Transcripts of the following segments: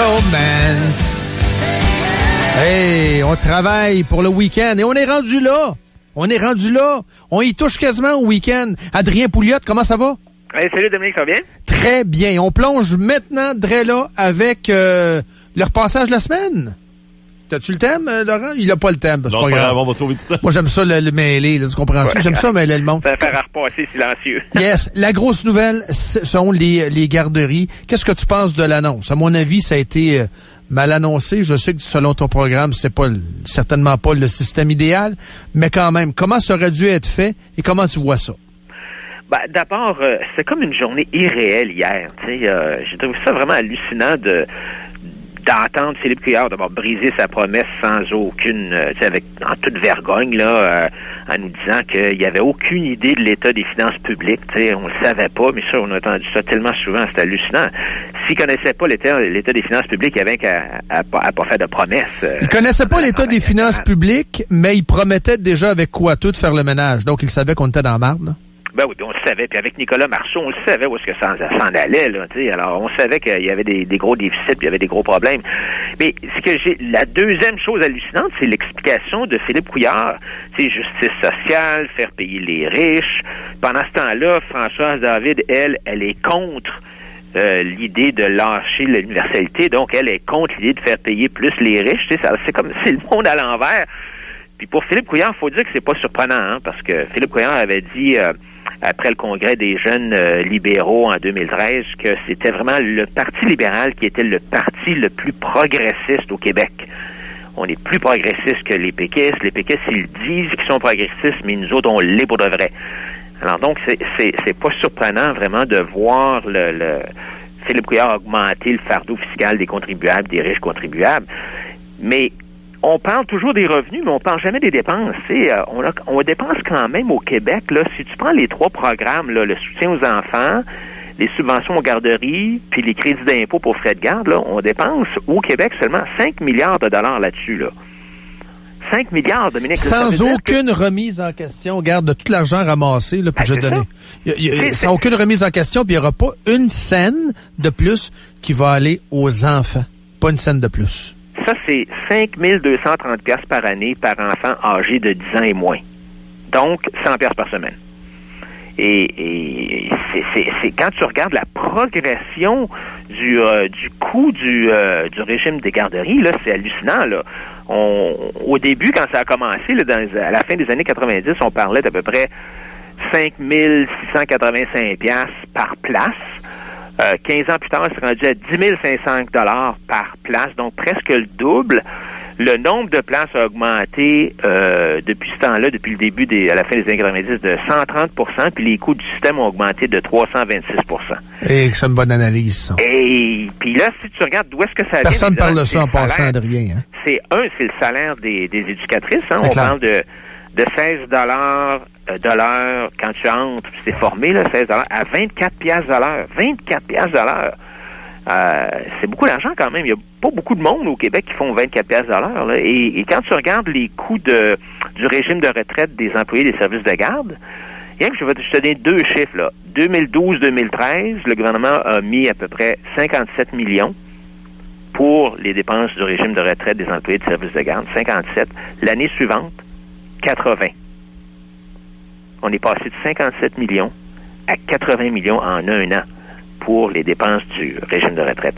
Romance. Hey, on travaille pour le week-end et on est rendu là. On y touche quasiment au week-end. Adrien Pouliot, comment ça va? Hey, salut Dominique, ça va bien? Très bien. On plonge maintenant, là, avec le repassage de la semaine. T'as-tu le thème, Laurent? Il a pas le thème. C'est pas grave, on va sauver du temps. Moi, j'aime ça le mêler, là, tu comprends ça? J'aime ça mêler le monde. Ça va faire à repasser silencieux. Yes. La grosse nouvelle, ce sont les garderies. Qu'est-ce que tu penses de l'annonce? À mon avis, ça a été mal annoncé. Je sais que selon ton programme, c'est pas certainement pas le système idéal, mais quand même, comment ça aurait dû être fait et comment tu vois ça? Ben, d'abord, c'est comme une journée irréelle hier. J'ai trouvé ça vraiment hallucinant d'entendre Philippe Couillard d'abord briser sa promesse sans aucune, en toute vergogne, là, en nous disant qu'il n'y avait aucune idée de l'état des finances publiques. On le savait pas, mais ça, on a entendu ça tellement souvent, c'est hallucinant. S'il connaissait pas l'état des finances publiques, il avait qu'à pas faire de promesses. Il connaissait pas l'état des finances publiques, mais il promettait déjà avec quoi tout de faire le ménage. Donc, il savait qu'on était dans la marde, là. Ben oui, on le savait. Puis avec Nicolas Marceau, on le savait où est-ce que ça s'en allait, là. Alors, on savait qu'il y avait des gros déficits, puis il y avait des gros problèmes. Mais la deuxième chose hallucinante, c'est l'explication de Philippe Couillard. Justice sociale, faire payer les riches. Pendant ce temps-là, Françoise David, elle est contre l'idée de lâcher l'universalité. Donc, elle est contre l'idée de faire payer plus les riches. C'est comme c'est le monde à l'envers. Puis pour Philippe Couillard, il faut dire que c'est pas surprenant, hein, parce que Philippe Couillard avait dit après le congrès des jeunes libéraux en 2013 que c'était vraiment le Parti libéral qui était le parti le plus progressiste au Québec. On est plus progressiste que les péquistes. Les péquistes, ils disent qu'ils sont progressistes, mais nous autres, on l'est pour de vrai. Alors donc, c'est pas surprenant vraiment de voir Philippe Couillard augmenter le fardeau fiscal des contribuables, des riches contribuables. Mais on parle toujours des revenus, mais on parle jamais des dépenses. On dépense quand même au Québec. Là, si tu prends les trois programmes, là, le soutien aux enfants, les subventions aux garderies, puis les crédits d'impôt pour frais de garde, là, on dépense au Québec seulement 5 milliards de dollars là-dessus. Là. 5 milliards, Dominique. Sans aucune remise en question. Regarde, de tout l'argent ramassé, là, puis je donner. Sans aucune remise en question, puis il n'y aura pas une scène de plus qui va aller aux enfants. Pas une scène de plus. Ça, c'est 5 230 $ par année par enfant âgé de 10 ans et moins. Donc, 100 $ par semaine. Et c'est quand tu regardes la progression du coût du régime des garderies, là, c'est hallucinant, là. Au début, quand ça a commencé, là, à la fin des années 90, on parlait d'à peu près 5 685 $ par place. 15 ans plus tard, c'est rendu à 10 500 $ par place, donc presque le double. Le nombre de places a augmenté depuis ce temps-là, depuis le début à la fin des années 90, de 130 %, puis les coûts du système ont augmenté de 326 %. Et c'est une bonne analyse, ça. Et puis là, si tu regardes d'où est-ce que ça vient... Personne ne parle de ça en passant de rien. Hein? C'est le salaire des éducatrices. Hein? On parle de 16 $ de l'heure quand tu entres, tu t'es formé, là, 16 $ à 24 $ de l'heure. 24 $ de l'heure. C'est beaucoup d'argent quand même. Il n'y a pas beaucoup de monde au Québec qui font 24 $ de l'heure. Là. Et quand tu regardes les coûts du régime de retraite des employés des services de garde, je te donne deux chiffres. Là. 2012-2013, le gouvernement a mis à peu près 57 millions pour les dépenses du régime de retraite des employés de services de garde. 57. L'année suivante, 80. On est passé de 57 millions à 80 millions en un an pour les dépenses du régime de retraite.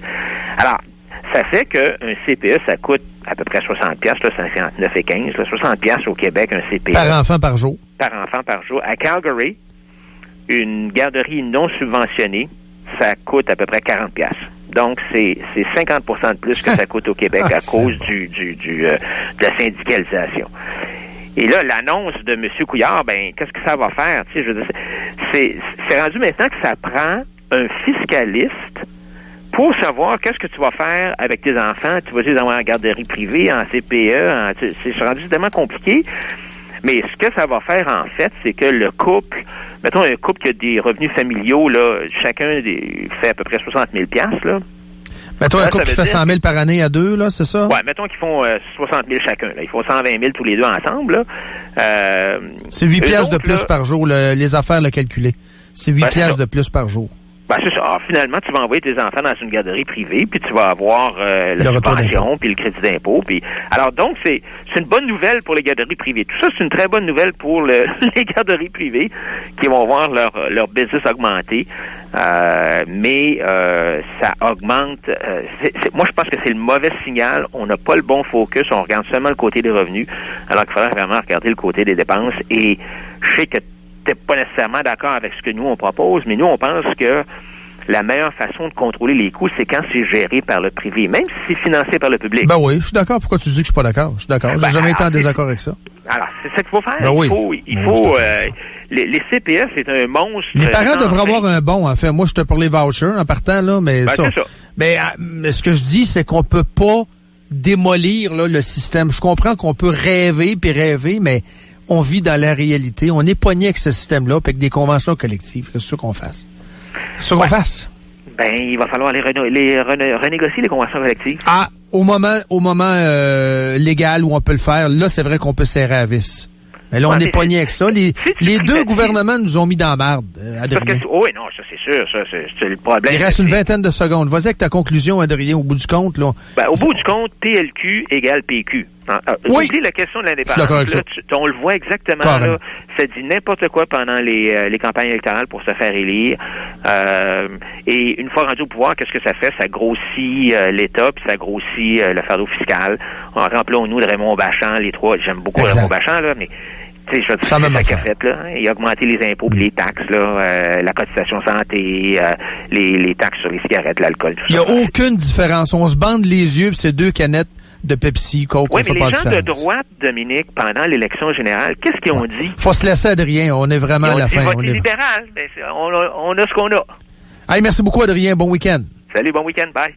Alors, ça fait qu'un CPE, ça coûte à peu près 60 $, là, 59 et 15, là, 60 $ au Québec, un CPE. Par enfant par jour. Par enfant par jour. À Calgary, une garderie non subventionnée, ça coûte à peu près 40 $. Donc, c'est 50 % de plus que ça coûte au Québec à cause de la syndicalisation. Et là, l'annonce de M. Couillard, qu'est-ce que ça va faire? Tu sais, je veux dire, c'est rendu maintenant que ça prend un fiscaliste pour savoir qu'est-ce que tu vas faire avec tes enfants. Tu vas les avoir en garderie privée, en CPE, c'est rendu tellement compliqué. Mais ce que ça va faire, en fait, c'est que le couple, mettons un couple qui a des revenus familiaux, là, chacun fait à peu près 60 000 $, là. Mettons un couple qui fait 100 000 par année à deux, là, c'est ça? Ouais, mettons qu'ils font 60 000 chacun. Là. Ils font 120 000 tous les deux ensemble. Là. C'est 8 piastres de plus par jour, les affaires le calculé. C'est 8 piastres de plus par jour. Ben, c'est ça. Alors, finalement, tu vas envoyer tes enfants dans une garderie privée, puis tu vas avoir la subvention, puis le crédit d'impôt. Puis alors, donc, c'est une bonne nouvelle pour les garderies privées. Tout ça, c'est une très bonne nouvelle pour les garderies privées qui vont voir leur business augmenter. Mais ça augmente. Moi, je pense que c'est le mauvais signal. On n'a pas le bon focus. On regarde seulement le côté des revenus, alors qu'il faudrait vraiment regarder le côté des dépenses. Et je sais que t'es pas nécessairement d'accord avec ce que nous on propose, mais nous on pense que la meilleure façon de contrôler les coûts, c'est quand c'est géré par le privé, même si c'est financé par le public. Ben oui, je suis d'accord. Pourquoi tu dis que je suis pas d'accord? Je suis d'accord. J'ai jamais été en désaccord avec ça. Alors, c'est ça qu'il faut faire. Ben oui. Il faut les CPS, c'est un monstre. Les parents devraient avoir un bon, en fait. Moi, je te pour les vouchers en partant, là, mais ben, ça. C'est ça. Mais ce que je dis, c'est qu'on peut pas démolir, là, le système. Je comprends qu'on peut rêver, mais on vit dans la réalité. On est pogné avec ce système-là, puis avec des conventions collectives. Qu'est-ce qu'on fasse? C'est ça qu'on fasse? Ben, il va falloir renégocier les conventions collectives. Ah, au moment légal où on peut le faire, là, c'est vrai qu'on peut serrer à vis. Mais là, on est pogné avec ça. Les deux gouvernements nous ont mis dans la marde, Adrien. Oui, non, ça c'est sûr. Ça, c'est le problème. Il reste une vingtaine de secondes. Vas-y avec ta conclusion, Adrien, au bout du compte, là. Ben, au bout du compte, TLQ égale PQ. Oui. Oublie la question de l'indépendance. Là, on le voit exactement. Là, ça dit n'importe quoi pendant les campagnes électorales pour se faire élire. Et une fois rendu au pouvoir, qu'est-ce que ça fait? Ça grossit l'État, puis ça grossit le fardeau fiscal. Rappelons-nous de Raymond Bachand, les trois. J'aime beaucoup Raymond Bachand, là, mais tu sais, je veux dire, c'est ça qu'il a fait, là. Il a augmenté les impôts, les taxes, là, la cotisation santé, les taxes sur les cigarettes, l'alcool, tout ça. Il n'y a aucune différence. On se bande les yeux, puis c'est deux canettes de Pepsi, Coke. Oui, mais les gens de droite, Dominique, pendant l'élection générale, qu'est-ce qu'ils ont dit? Faut se laisser, Adrien. On est vraiment à la fin. On est libéral. On a ce qu'on a. Hey, merci beaucoup, Adrien. Bon week-end. Salut, bon week-end. Bye.